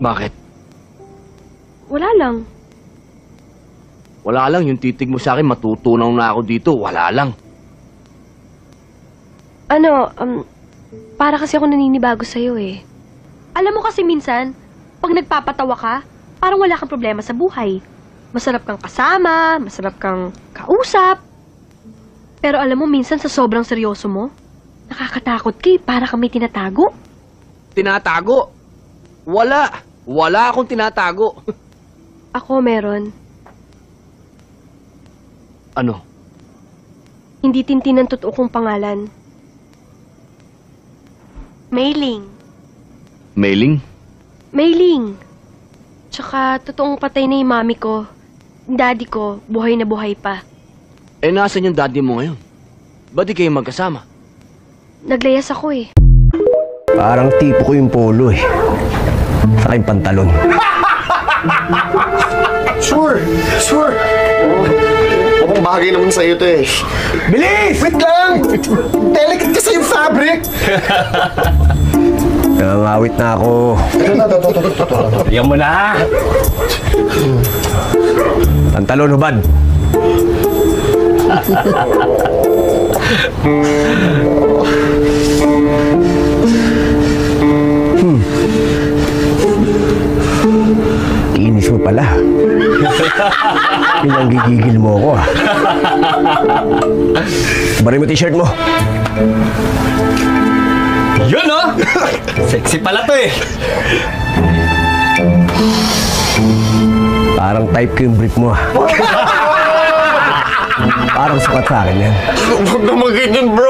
Bakit? Wala lang. Wala lang, yung titig mo sa akin, matutunaw na ako dito. Wala lang. Para kasi ako naninibago sa'yo eh. Alam mo kasi minsan, pag nagpapatawa ka, parang wala kang problema sa buhay. Masarap kang kasama, masarap kang kausap. Pero alam mo, minsan sa sobrang seryoso mo, nakakatakot ka eh, para kang may tinatago. Tinatago? Wala. Wala akong tinatago. Ako meron. Ano? Hindi Tintin ang totoo kong pangalan. Mailing. Mailing? Mailing. Tsaka, totoong patay na yung mami ko. Yung daddy ko, buhay na buhay pa. Eh, nasan yung daddy mo ngayon? Ba't di kayo magkasama? Naglayas ako eh. Parang tipo ko yung polo eh. Saka yung pantalon. Sure. Mukhang bagay naman sa'yo to eh. Bilis! Wait lang! Delicate kasi yung fabric! Nangangawit na ako. Yan mo na! Pantalon, hubad. Inis mo pala. Pinanggigigil mo ako ah. Bari mo t-shirt mo. Yun oh! Sexy pala to eh! Parang type ko yung brief mo ah. Parang sukat sa akin yan. Huwag naman ganyan, bro!